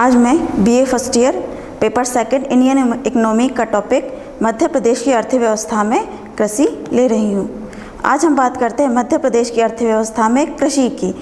आज मैं BA first year paper second Indian economy का टॉपिक मध्य प्रदेश की अर्थव्यवस्था में कृषि ले रही हूँ। आज हम बात करते हैं मध्य प्रदेश की अर्थव्यवस्था में कृषि की।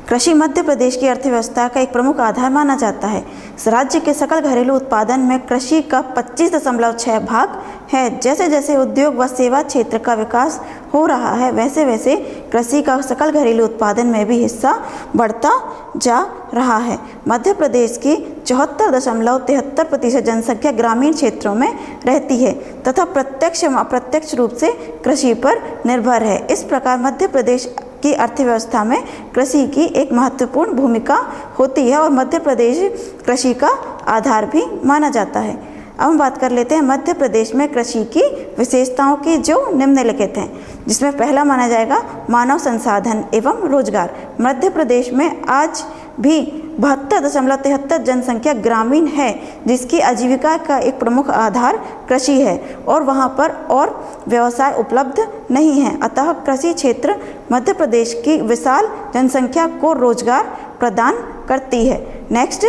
कृषि मध्य प्रदेश की अर्थव्यवस्था का एक प्रमुख आधार माना जाता है। इस राज्य के सकल घरेलू उत्पादन में कृषि का 25.6 भाग है। जैसे जैसे उद्योग व सेवा क्षेत्र का विकास हो रहा है, वैसे वैसे कृषि का सकल घरेलू उत्पादन में भी हिस्सा बढ़ता जा रहा है। मध्य प्रदेश की 74.73% जनसंख्या ग्रामीण क्षेत्रों में रहती है तथा प्रत्यक्ष एवं अप्रत्यक्ष रूप से कृषि पर निर्भर है। इस प्रकार मध्य प्रदेश की अर्थव्यवस्था में कृषि की एक महत्वपूर्ण भूमिका होती है और मध्य प्रदेश कृषि का आधार भी माना जाता है। अब हम बात कर लेते हैं मध्य प्रदेश में कृषि की विशेषताओं की, जो निम्नलिखित हैं, जिसमें पहला माना जाएगा मानव संसाधन एवं रोजगार। मध्य प्रदेश में आज भी 72.73% जनसंख्या ग्रामीण है, जिसकी आजीविका का एक प्रमुख आधार कृषि है और वहाँ पर और व्यवसाय उपलब्ध नहीं है। अतः कृषि क्षेत्र मध्य प्रदेश की विशाल जनसंख्या को रोजगार प्रदान करती है। नेक्स्ट,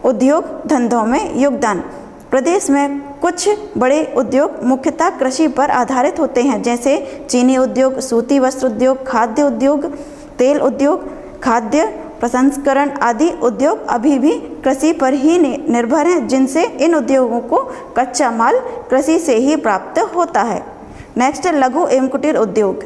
उद्योग धंधों में योगदान। प्रदेश में कुछ बड़े उद्योग मुख्यतः कृषि पर आधारित होते हैं, जैसे चीनी उद्योग, सूती वस्त्र उद्योग, खाद्य उद्योग, तेल उद्योग, खाद्य प्रसंस्करण आदि उद्योग अभी भी कृषि पर ही निर्भर हैं, जिनसे इन उद्योगों को कच्चा माल कृषि से ही प्राप्त होता है। नेक्स्ट, लघु एवं कुटीर उद्योग।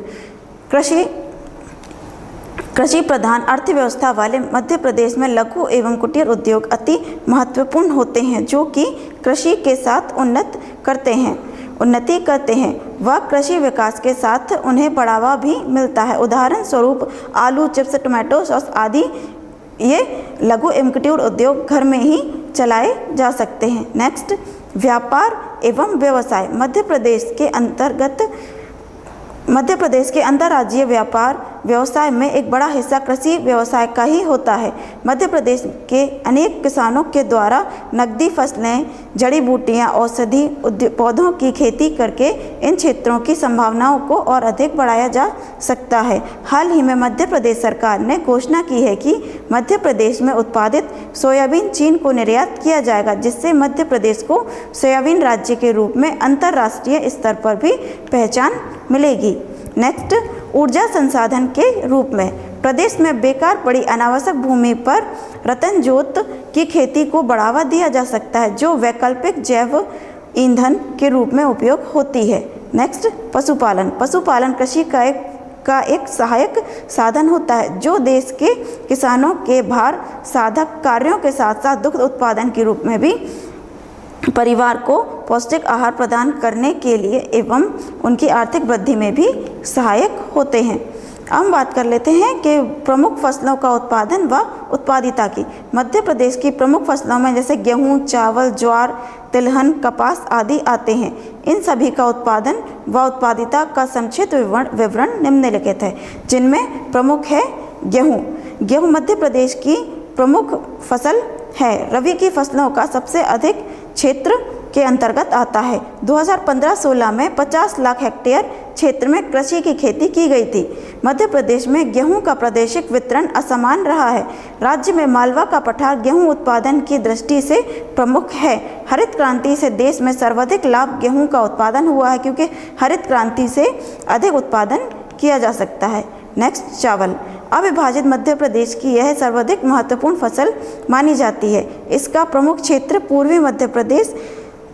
कृषि प्रधान अर्थव्यवस्था वाले मध्य प्रदेश में लघु एवं कुटीर उद्योग अति महत्वपूर्ण होते हैं, जो कि कृषि के साथ उन्नति करते हैं व कृषि विकास के साथ उन्हें बढ़ावा भी मिलता है। उदाहरण स्वरूप आलू चिप्स, टोमेटो सॉस आदि ये लघु एवं कुटीर उद्योग घर में ही चलाए जा सकते हैं। नेक्स्ट, व्यापार एवं व्यवसाय। मध्य प्रदेश के अंतर्राज्यीय व्यापार व्यवसाय में एक बड़ा हिस्सा कृषि व्यवसाय का ही होता है। मध्य प्रदेश के अनेक किसानों के द्वारा नकदी फसलें, जड़ी बूटियां, औषधि पौधों की खेती करके इन क्षेत्रों की संभावनाओं को और अधिक बढ़ाया जा सकता है। हाल ही में मध्य प्रदेश सरकार ने घोषणा की है कि मध्य प्रदेश में उत्पादित सोयाबीन चीन को निर्यात किया जाएगा, जिससे मध्य प्रदेश को सोयाबीन राज्य के रूप में अंतर्राष्ट्रीय स्तर पर भी पहचान मिलेगी। नेक्स्ट, ऊर्जा संसाधन के रूप में प्रदेश में बेकार पड़ी अनावश्यक भूमि पर रतन जोत की खेती को बढ़ावा दिया जा सकता है, जो वैकल्पिक जैव ईंधन के रूप में उपयोग होती है। नेक्स्ट, पशुपालन। पशुपालन कृषि का एक सहायक साधन होता है, जो देश के किसानों के भार साधक कार्यों के साथ साथ दुग्ध उत्पादन के रूप में भी परिवार को पौष्टिक आहार प्रदान करने के लिए एवं उनकी आर्थिक वृद्धि में भी सहायक होते हैं। अब हम बात कर लेते हैं कि प्रमुख फसलों का उत्पादन व उत्पादिता की। मध्य प्रदेश की प्रमुख फसलों में जैसे गेहूं, चावल, ज्वार, तिलहन, कपास आदि आते हैं। इन सभी का उत्पादन व उत्पादिता का संक्षिप्त विवरण निम्नलिखित है, जिनमें प्रमुख है गेहूं। गेहूं मध्य प्रदेश की प्रमुख फसल है। रबी की फसलों का सबसे अधिक क्षेत्र के अंतर्गत आता है। 2015-16 में 50 लाख हेक्टेयर क्षेत्र में कृषि की खेती की गई थी। मध्य प्रदेश में गेहूं का प्रादेशिक वितरण असमान रहा है। राज्य में मालवा का पठार गेहूं उत्पादन की दृष्टि से प्रमुख है। हरित क्रांति से देश में सर्वाधिक लाभ गेहूं का उत्पादन हुआ है, क्योंकि हरित क्रांति से अधिक उत्पादन किया जा सकता है। नेक्स्ट, चावल। अविभाजित मध्य प्रदेश की यह सर्वाधिक महत्वपूर्ण फसल मानी जाती है। इसका प्रमुख क्षेत्र पूर्वी मध्य प्रदेश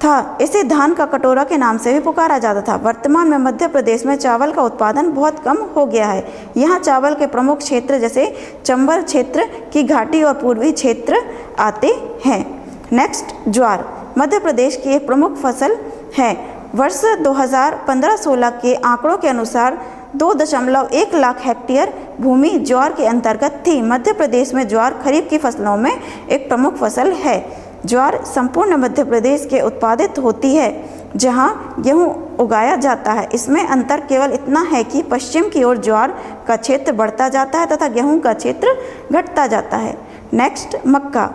था। इसे धान का कटोरा के नाम से भी पुकारा जाता था। वर्तमान में मध्य प्रदेश में चावल का उत्पादन बहुत कम हो गया है। यहाँ चावल के प्रमुख क्षेत्र जैसे चंबल क्षेत्र की घाटी और पूर्वी क्षेत्र आते हैं। नेक्स्ट, ज्वार मध्य प्रदेश की एक प्रमुख फसल है। वर्ष 2015-16 के आंकड़ों के अनुसार 2.1 लाख हेक्टेयर भूमि ज्वार के अंतर्गत थी। मध्य प्रदेश में ज्वार खरीफ की फसलों में एक प्रमुख फसल है। ज्वार संपूर्ण मध्य प्रदेश के उत्पादित होती है, जहां गेहूं उगाया जाता है। इसमें अंतर केवल इतना है कि पश्चिम की ओर ज्वार का क्षेत्र बढ़ता जाता है तथा गेहूं का क्षेत्र घटता जाता है। नेक्स्ट, मक्का।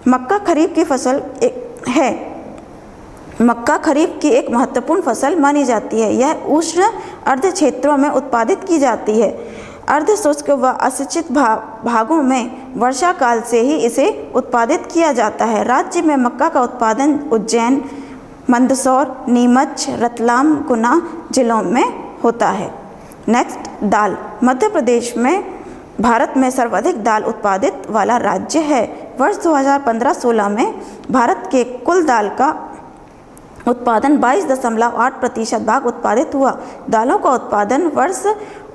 मक्का खरीफ की फसल है। मक्का खरीफ की एक महत्वपूर्ण फसल मानी जाती है। यह उष्ण अर्ध क्षेत्रों में उत्पादित की जाती है। अर्ध शुष्क व असिंचित भागों में वर्षा काल से ही इसे उत्पादित किया जाता है। राज्य में मक्का का उत्पादन उज्जैन, मंदसौर, नीमच, रतलाम, गुना जिलों में होता है। नेक्स्ट, दाल। मध्य प्रदेश में भारत में सर्वाधिक दाल उत्पादित वाला राज्य है। वर्ष 2015-16 में भारत के कुल दाल का उत्पादन 22.8% भाग उत्पादित हुआ। दालों का उत्पादन वर्ष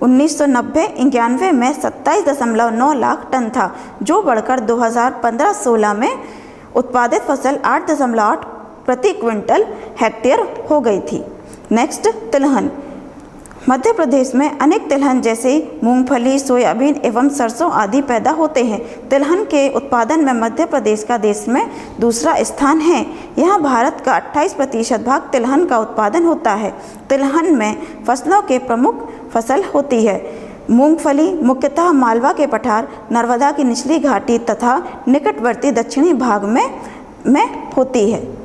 1990-91 में 27.9 लाख टन था, जो बढ़कर 2015-16 में उत्पादित फसल 8.8 प्रति क्विंटल हेक्टेयर हो गई थी। नेक्स्ट, तिलहन। मध्य प्रदेश में अनेक तिलहन जैसे मूंगफली, सोयाबीन एवं सरसों आदि पैदा होते हैं। तिलहन के उत्पादन में मध्य प्रदेश का देश में दूसरा स्थान है। यहाँ भारत का 28% भाग तिलहन का उत्पादन होता है। तिलहन में फसलों के प्रमुख फसल होती है। मूंगफली मुख्यतः मालवा के पठार, नर्मदा की निचली घाटी तथा निकटवर्ती दक्षिणी भाग में होती है।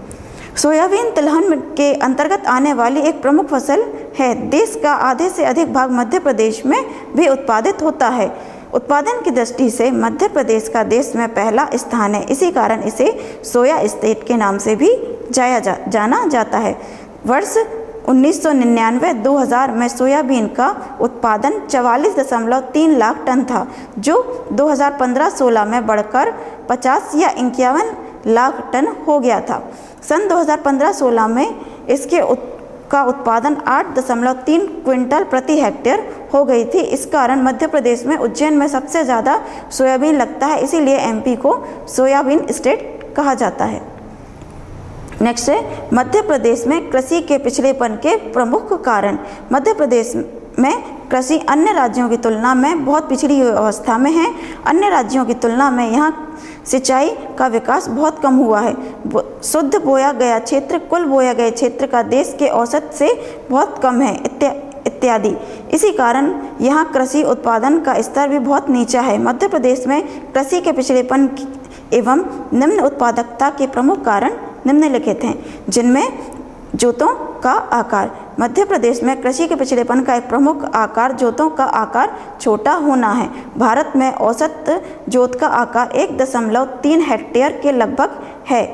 सोयाबीन तिलहन के अंतर्गत आने वाली एक प्रमुख फसल है। देश का आधे से अधिक भाग मध्य प्रदेश में भी उत्पादित होता है। उत्पादन की दृष्टि से मध्य प्रदेश का देश में पहला स्थान है। इसी कारण इसे सोया स्टेट के नाम से भी जाना जाता है। वर्ष 1999-2000 में सोयाबीन का उत्पादन 44.3 लाख टन था, जो 2015-16 में बढ़कर 50 या 51 लाख टन हो गया था। सन 2015-16 में इसके का उत्पादन 8.3 क्विंटल प्रति हेक्टेयर हो गई थी। इस कारण मध्य प्रदेश में उज्जैन में सबसे ज़्यादा सोयाबीन लगता है, इसीलिए एमपी को सोयाबीन स्टेट कहा जाता है। नेक्स्ट है मध्य प्रदेश में कृषि के पिछड़ेपन के प्रमुख कारण। मध्य प्रदेश में कृषि अन्य राज्यों की तुलना में बहुत पिछड़ी अवस्था में है। अन्य राज्यों की तुलना में यहाँ सिंचाई का विकास बहुत कम हुआ है। शुद्ध बोया गया क्षेत्र कुल बोया गए क्षेत्र का देश के औसत से बहुत कम है इत्यादि। इसी कारण यहाँ कृषि उत्पादन का स्तर भी बहुत नीचा है। मध्य प्रदेश में कृषि के पिछड़ेपन एवं निम्न उत्पादकता के प्रमुख कारण निम्नलिखित हैं, जिनमें जोतों का आकार। मध्य प्रदेश में कृषि के पिछड़ेपन का एक प्रमुख आकार जोतों का आकार छोटा होना है। भारत में औसत जोत का आकार 1.3 हेक्टेयर के लगभग है,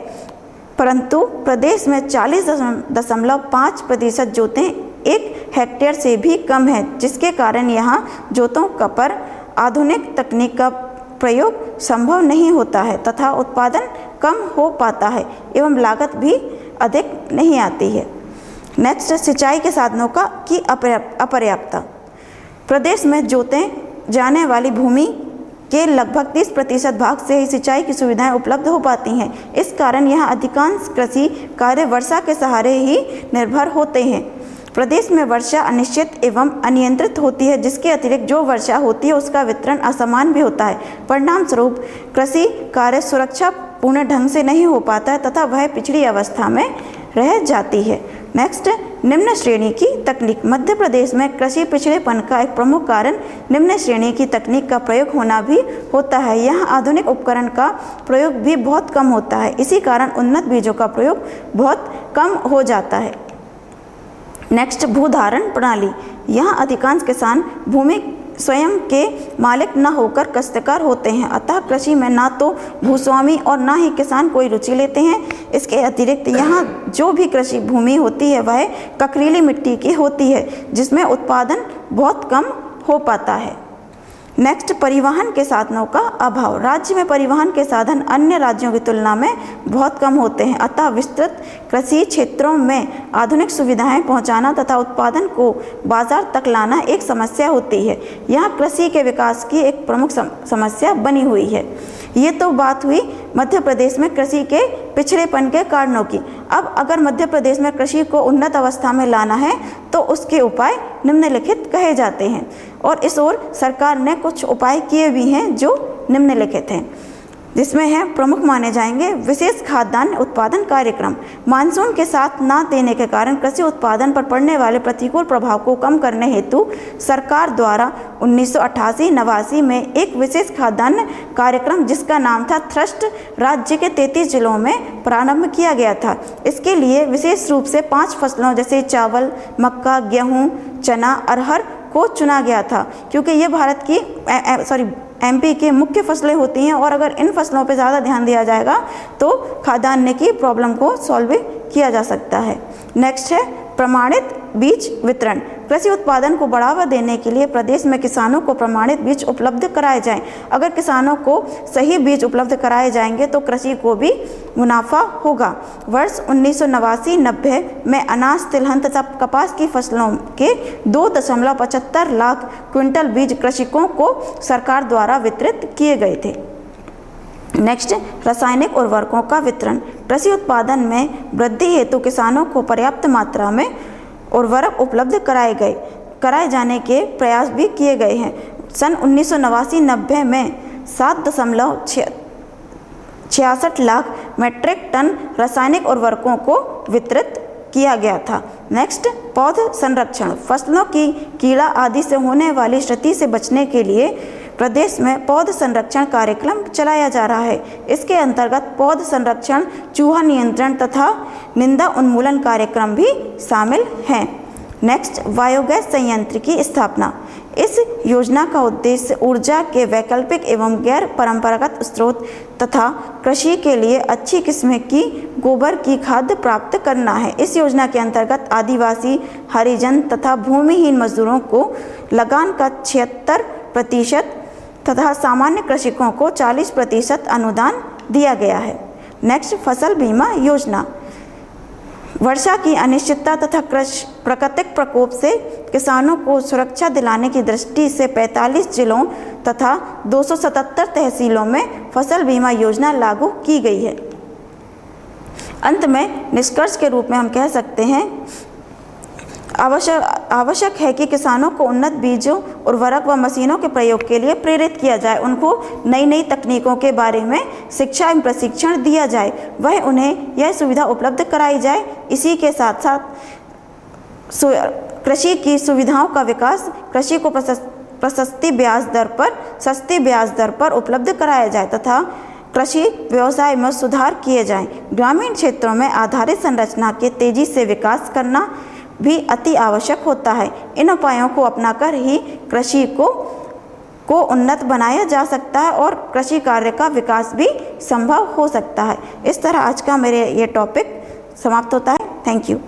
परंतु प्रदेश में 40.5% जोतें 1 हेक्टेयर से भी कम है, जिसके कारण यहाँ जोतों का पर आधुनिक तकनीक का प्रयोग संभव नहीं होता है तथा उत्पादन कम हो पाता है एवं लागत भी अधिक नहीं आती है। नेक्स्ट, सिंचाई के साधनों की अपर्याप्तता। प्रदेश में जोते जाने वाली भूमि के लगभग 30% भाग से ही सिंचाई की सुविधाएं उपलब्ध हो पाती हैं। इस कारण यहाँ अधिकांश कृषि कार्य वर्षा के सहारे ही निर्भर होते हैं। प्रदेश में वर्षा अनिश्चित एवं अनियंत्रित होती है, जिसके अतिरिक्त जो वर्षा होती है उसका वितरण असमान भी होता है। परिणाम स्वरूप कृषि कार्य सुरक्षा पूर्ण ढंग से नहीं हो पाता है तथा वह पिछड़ी अवस्था में रह जाती है। नेक्स्ट, निम्न श्रेणी की तकनीक। मध्य प्रदेश में कृषि पिछड़ेपन का एक प्रमुख कारण निम्न श्रेणी की तकनीक का प्रयोग होना भी होता है। यहाँ आधुनिक उपकरण का प्रयोग भी बहुत कम होता है, इसी कारण उन्नत बीजों का प्रयोग बहुत कम हो जाता है। नेक्स्ट, भूधारण प्रणाली। यहाँ अधिकांश किसान भूमि स्वयं के मालिक न होकर काश्तकार होते हैं, अतः कृषि में ना तो भूस्वामी और ना ही किसान कोई रुचि लेते हैं। इसके अतिरिक्त यहाँ जो भी कृषि भूमि होती है वह ककरीली मिट्टी की होती है, जिसमें उत्पादन बहुत कम हो पाता है। नेक्स्ट, परिवहन के साधनों का अभाव। राज्य में परिवहन के साधन अन्य राज्यों की तुलना में बहुत कम होते हैं, अतः विस्तृत कृषि क्षेत्रों में आधुनिक सुविधाएं पहुंचाना तथा उत्पादन को बाजार तक लाना एक समस्या होती है। यहाँ कृषि के विकास की एक प्रमुख समस्या बनी हुई है। ये तो बात हुई मध्य प्रदेश में कृषि के पिछड़ेपन के कारणों की। अब अगर मध्य प्रदेश में कृषि को उन्नत अवस्था में लाना है तो उसके उपाय निम्नलिखित कहे जाते हैं, और इस ओर सरकार ने कुछ उपाय किए भी हैं जो निम्नलिखित हैं, जिसमें है प्रमुख माने जाएंगे विशेष खाद्यान्न उत्पादन कार्यक्रम। मानसून के साथ ना देने के कारण कृषि उत्पादन पर पड़ने वाले प्रतिकूल प्रभाव को कम करने हेतु सरकार द्वारा 1988-89 में एक विशेष खाद्यान्न कार्यक्रम जिसका नाम था थ्रस्ट राज्य के 33 जिलों में प्रारंभ किया गया था। इसके लिए विशेष रूप से 5 फसलों जैसे चावल, मक्का, गेहूँ, चना, अरहर को चुना गया था, क्योंकि ये एमपी के मुख्य फसलें होती हैं, और अगर इन फसलों पे ज़्यादा ध्यान दिया जाएगा तो खाद्यान्न की प्रॉब्लम को सॉल्व किया जा सकता है। नेक्स्ट है प्रमाणित बीज वितरण। कृषि उत्पादन को बढ़ावा देने के लिए प्रदेश में किसानों को प्रमाणित बीज उपलब्ध कराए जाएं। अगर किसानों को सही बीज उपलब्ध कराए जाएंगे तो कृषि को भी मुनाफा होगा। वर्ष 1989-90 में अनाज, तिलहन तथा कपास की फसलों के 2.75 लाख क्विंटल बीज कृषकों को सरकार द्वारा वितरित किए गए थे। नेक्स्ट, रासायनिक उर्वरकों का वितरण। कृषि उत्पादन में वृद्धि हेतु किसानों को पर्याप्त मात्रा में उर्वरक उपलब्ध कराए जाने के प्रयास भी किए गए हैं। सन 1989-90 में 7.66 लाख मीट्रिक टन रासायनिक उर्वरकों को वितरित किया गया था। नेक्स्ट, पौध संरक्षण। फसलों की कीड़ा आदि से होने वाली क्षति से बचने के लिए प्रदेश में पौध संरक्षण कार्यक्रम चलाया जा रहा है। इसके अंतर्गत पौध संरक्षण, चूहा नियंत्रण तथा निंदा उन्मूलन कार्यक्रम भी शामिल हैं। नेक्स्ट, बायोगैस संयंत्र की स्थापना। इस योजना का उद्देश्य ऊर्जा के वैकल्पिक एवं गैर परंपरागत स्रोत तथा कृषि के लिए अच्छी किस्म की गोबर की खाद प्राप्त करना है। इस योजना के अंतर्गत आदिवासी, हरिजन तथा भूमिहीन मजदूरों को लगान का 76% तथा सामान्य कृषकों को 40% अनुदान दिया गया है। नेक्स्ट, फसल बीमा योजना। वर्षा की अनिश्चितता तथा प्राकृतिक प्रकोप से किसानों को सुरक्षा दिलाने की दृष्टि से 45 जिलों तथा 277 तहसीलों में फसल बीमा योजना लागू की गई है। अंत में निष्कर्ष के रूप में हम कह सकते हैं आवश्यक है कि किसानों को उन्नत बीजों, उर्वरक व मशीनों के प्रयोग के लिए प्रेरित किया जाए। उनको नई नई तकनीकों के बारे में शिक्षा एवं प्रशिक्षण दिया जाए, वह उन्हें यह सुविधा उपलब्ध कराई जाए। इसी के साथ साथ कृषि की सुविधाओं का विकास, कृषि को सस्ती ब्याज दर पर उपलब्ध कराया जाए तथा कृषि व्यवसाय में सुधार किए जाएं। ग्रामीण क्षेत्रों में आधारित संरचना के तेजी से विकास करना भी अति आवश्यक होता है। इन उपायों को अपनाकर ही कृषि को उन्नत बनाया जा सकता है और कृषि कार्य का विकास भी संभव हो सकता है। इस तरह आज का मेरे ये टॉपिक समाप्त होता है। Thank you.